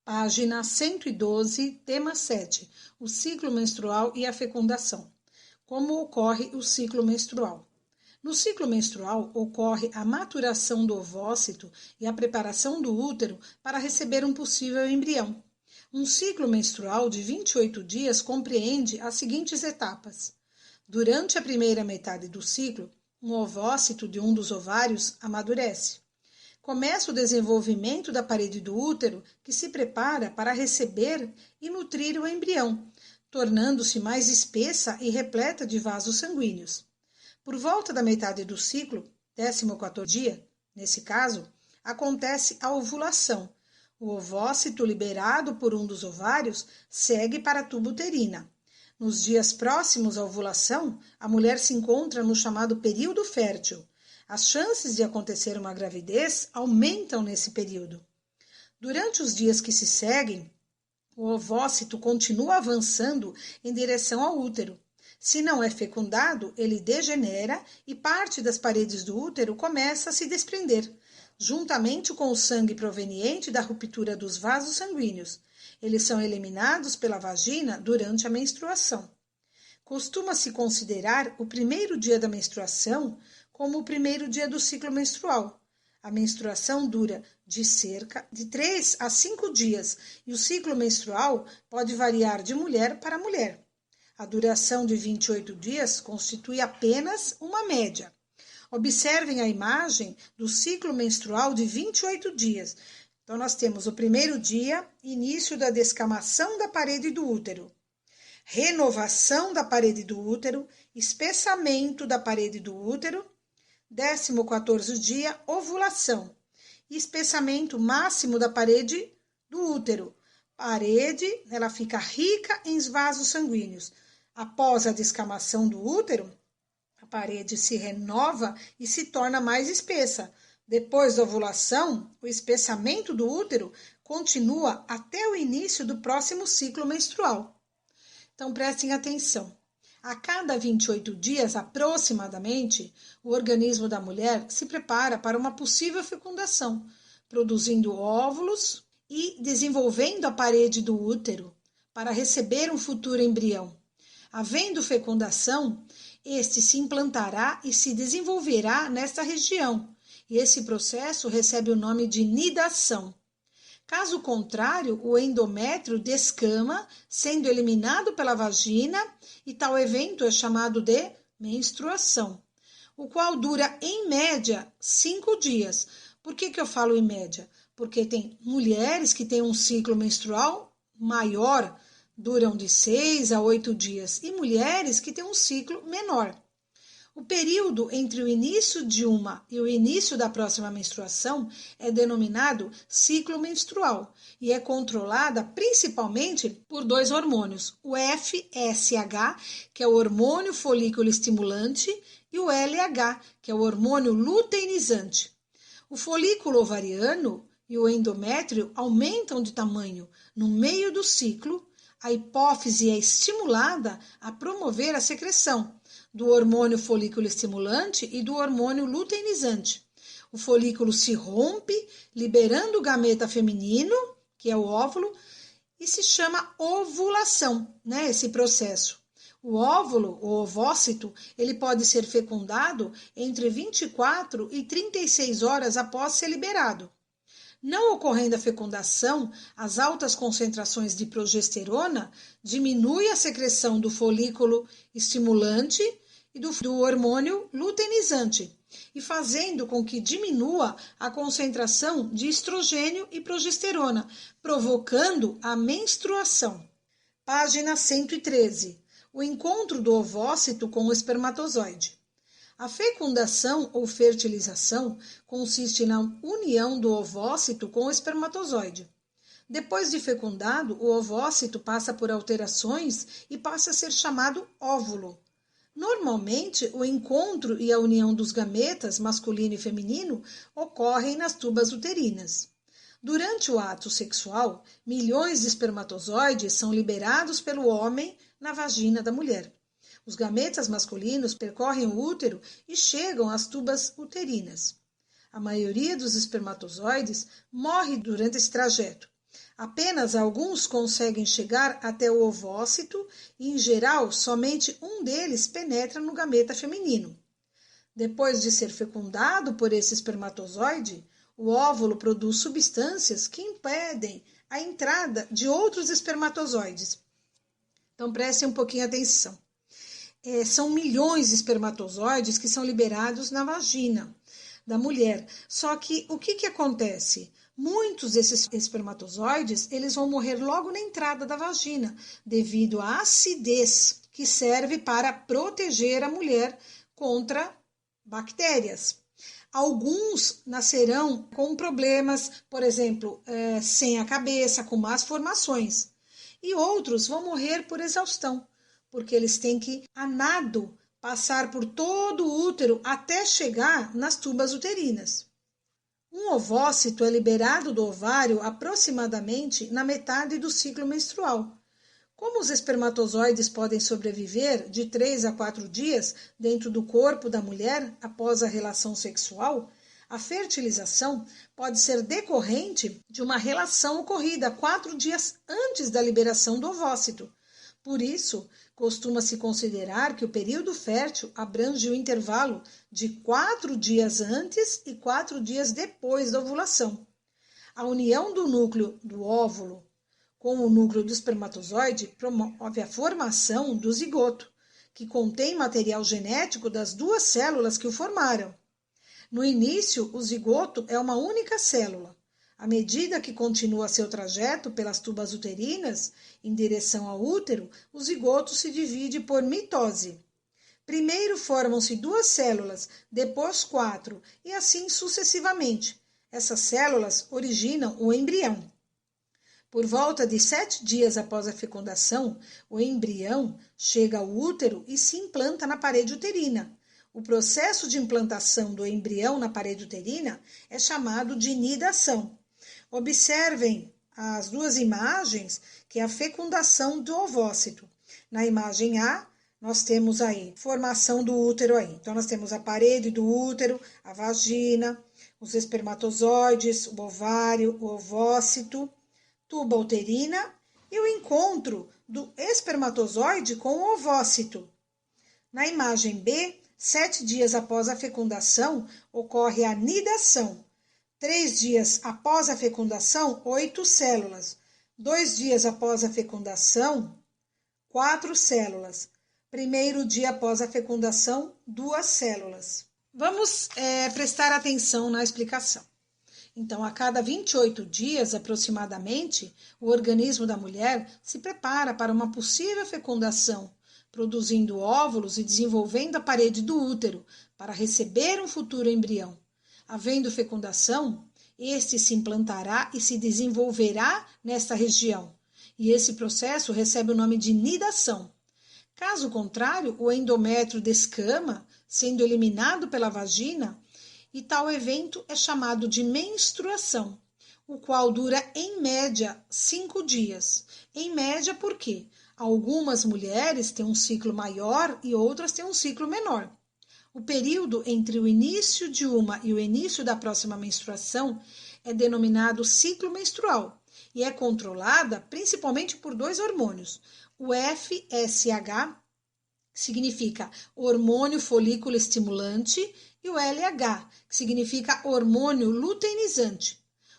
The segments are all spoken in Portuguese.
Página 112, tema 7. O ciclo menstrual e a fecundação. Como ocorre o ciclo menstrual? No ciclo menstrual, ocorre a maturação do ovócito e a preparação do útero para receber um possível embrião. Um ciclo menstrual de 28 dias compreende as seguintes etapas. Durante a primeira metade do ciclo, um ovócito de um dos ovários amadurece. Começa o desenvolvimento da parede do útero, que se prepara para receber e nutrir o embrião, tornando-se mais espessa e repleta de vasos sanguíneos. Por volta da metade do ciclo, 14º dia, nesse caso, acontece a ovulação. O ovócito liberado por um dos ovários segue para a tuba uterina. Nos dias próximos à ovulação, a mulher se encontra no chamado período fértil. As chances de acontecer uma gravidez aumentam nesse período. Durante os dias que se seguem, o ovócito continua avançando em direção ao útero. Se não é fecundado, ele degenera e parte das paredes do útero começa a se desprender, juntamente com o sangue proveniente da ruptura dos vasos sanguíneos. Eles são eliminados pela vagina durante a menstruação. Costuma-se considerar o primeiro dia da menstruação como o primeiro dia do ciclo menstrual. A menstruação dura de cerca de 3 a 5 dias e o ciclo menstrual pode variar de mulher para mulher. A duração de 28 dias constitui apenas uma média. Observem a imagem do ciclo menstrual de 28 dias. Então, nós temos o primeiro dia, início da descamação da parede do útero, renovação da parede do útero, espessamento da parede do útero, 14º dia, ovulação, espessamento máximo da parede do útero. Parede, ela fica rica em vasos sanguíneos. Após a descamação do útero, a parede se renova e se torna mais espessa. Depois da ovulação, o espessamento do útero continua até o início do próximo ciclo menstrual. Então, prestem atenção. A cada 28 dias, aproximadamente, o organismo da mulher se prepara para uma possível fecundação, produzindo óvulos e desenvolvendo a parede do útero para receber um futuro embrião. Havendo fecundação, este se implantará e se desenvolverá nesta região, e esse processo recebe o nome de nidação. Caso contrário, o endométrio descama, sendo eliminado pela vagina, e tal evento é chamado de menstruação, o qual dura, em média, 5 dias. Por que eu falo em média? Porque tem mulheres que têm um ciclo menstrual maior, duram de 6 a 8 dias, e mulheres que têm um ciclo menor. O período entre o início de uma e o início da próxima menstruação é denominado ciclo menstrual e é controlada principalmente por 2 hormônios, o FSH, que é o hormônio folículo estimulante, e o LH, que é o hormônio luteinizante. O folículo ovariano e o endométrio aumentam de tamanho no meio do ciclo. A hipófise é estimulada a promover a secreção do hormônio folículo estimulante e do hormônio luteinizante. O folículo se rompe, liberando o gameta feminino, que é o óvulo, e se chama ovulação, esse processo. O óvulo, o ovócito, ele pode ser fecundado entre 24 e 36 horas após ser liberado. Não ocorrendo a fecundação, as altas concentrações de progesterona diminuem a secreção do folículo estimulante e do hormônio luteinizante, e fazendo com que diminua a concentração de estrogênio e progesterona, provocando a menstruação. Página 113. O encontro do ovócito com o espermatozoide. A fecundação ou fertilização consiste na união do ovócito com o espermatozoide. Depois de fecundado, o ovócito passa por alterações e passa a ser chamado óvulo. Normalmente, o encontro e a união dos gametas masculino e feminino ocorrem nas tubas uterinas. Durante o ato sexual, milhões de espermatozoides são liberados pelo homem na vagina da mulher. Os gametas masculinos percorrem o útero e chegam às tubas uterinas. A maioria dos espermatozoides morre durante esse trajeto Apenas alguns conseguem chegar até o ovócito e, em geral, somente um deles penetra no gameta feminino. Depois de ser fecundado por esse espermatozoide, o óvulo produz substâncias que impedem a entrada de outros espermatozoides. Então, prestem um pouquinho atenção. São milhões de espermatozoides que são liberados na vagina da mulher. Só que o que acontece? Muitos desses espermatozoides eles vão morrer logo na entrada da vagina, devido à acidez que serve para proteger a mulher contra bactérias. Alguns nascerão com problemas, por exemplo, sem a cabeça, com más formações. E outros vão morrer por exaustão, porque eles têm que, a nado, passar por todo o útero até chegar nas tubas uterinas. Um ovócito é liberado do ovário aproximadamente na metade do ciclo menstrual. Como os espermatozoides podem sobreviver de 3 a 4 dias dentro do corpo da mulher após a relação sexual, a fertilização pode ser decorrente de uma relação ocorrida 4 dias antes da liberação do ovócito. Por isso, costuma-se considerar que o período fértil abrange o intervalo de 4 dias antes e 4 dias depois da ovulação. A união do núcleo do óvulo com o núcleo do espermatozoide promove a formação do zigoto, que contém material genético das duas células que o formaram. No início, o zigoto é uma única célula. À medida que continua seu trajeto pelas tubas uterinas em direção ao útero, o zigoto se divide por mitose. Primeiro formam-se 2 células, depois 4, e assim sucessivamente. Essas células originam o embrião. Por volta de 7 dias após a fecundação, o embrião chega ao útero e se implanta na parede uterina. O processo de implantação do embrião na parede uterina é chamado de nidação. Observem as 2 imagens, que é a fecundação do ovócito. Na imagem A, nós temos aí formação do útero aí. Então, nós temos a parede do útero, a vagina, os espermatozoides, o ovário, o ovócito, tuba uterina e o encontro do espermatozoide com o ovócito. Na imagem B, 7 dias após a fecundação, ocorre a nidação. 3 dias após a fecundação, 8 células. 2 dias após a fecundação, 4 células. Primeiro dia após a fecundação, 2 células. Vamos prestar atenção na explicação. Então, a cada 28 dias, aproximadamente, o organismo da mulher se prepara para uma possível fecundação, produzindo óvulos e desenvolvendo a parede do útero para receber um futuro embrião. Havendo fecundação, este se implantará e se desenvolverá nesta região, e esse processo recebe o nome de nidação. Caso contrário, o endométrio descama, sendo eliminado pela vagina, e tal evento é chamado de menstruação, o qual dura em média 5 dias. Em média, por quê? Algumas mulheres têm um ciclo maior e outras têm um ciclo menor. O período entre o início de uma e o início da próxima menstruação é denominado ciclo menstrual e é controlada principalmente por 2 hormônios. O FSH, que significa hormônio folículo estimulante, e o LH, que significa hormônio luteinizante.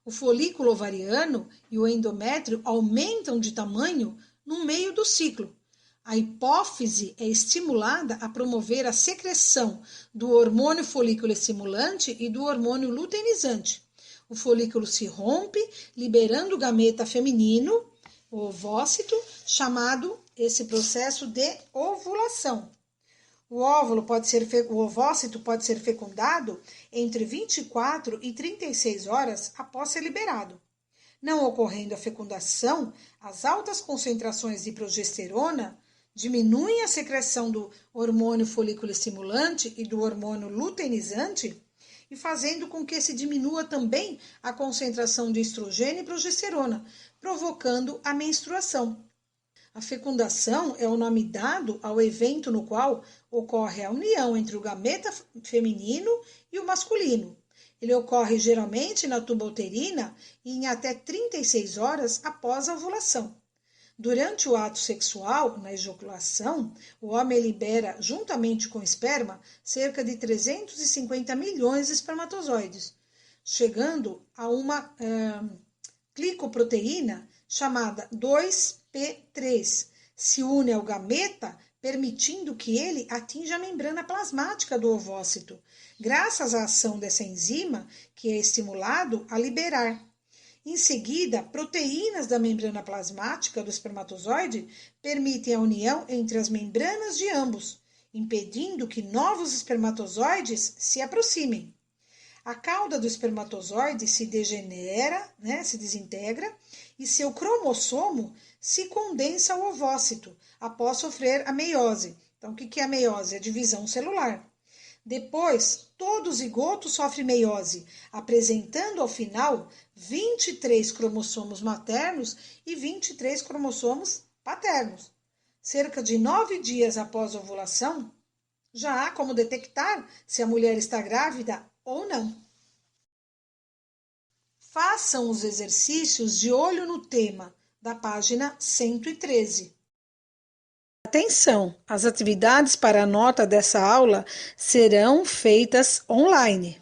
O folículo ovariano e o endométrio aumentam de tamanho no meio do ciclo. A hipófise é estimulada a promover a secreção do hormônio folículo estimulante e do hormônio luteinizante. O folículo se rompe, liberando o gameta feminino, o ovócito, chamado esse processo de ovulação. O ovócito pode ser fecundado entre 24 e 36 horas após ser liberado. Não ocorrendo a fecundação, as altas concentrações de progesterona diminuem a secreção do hormônio folículo estimulante e do hormônio luteinizante, e fazendo com que se diminua também a concentração de estrogênio e progesterona, provocando a menstruação. A fecundação é o nome dado ao evento no qual ocorre a união entre o gameta feminino e o masculino. Ele ocorre geralmente na tuba uterina e em até 36 horas após a ovulação. Durante o ato sexual, na ejaculação, o homem libera, juntamente com o esperma, cerca de 350 milhões de espermatozoides, chegando a uma glicoproteína chamada 2p3, se une ao gameta, permitindo que ele atinja a membrana plasmática do ovócito, graças à ação dessa enzima, que é estimulado a liberar. Em seguida, proteínas da membrana plasmática do espermatozoide permitem a união entre as membranas de ambos, impedindo que novos espermatozoides se aproximem. A cauda do espermatozoide se degenera, se desintegra, e seu cromossomo se condensa ao ovócito após sofrer a meiose. Então, o que é a meiose? É a divisão celular. Depois, todo zigoto sofre meiose, apresentando ao final 23 cromossomos maternos e 23 cromossomos paternos. Cerca de 9 dias após a ovulação, já há como detectar se a mulher está grávida ou não. Façam os exercícios de olho no tema da página 113. Atenção! As atividades para a nota dessa aula serão feitas online.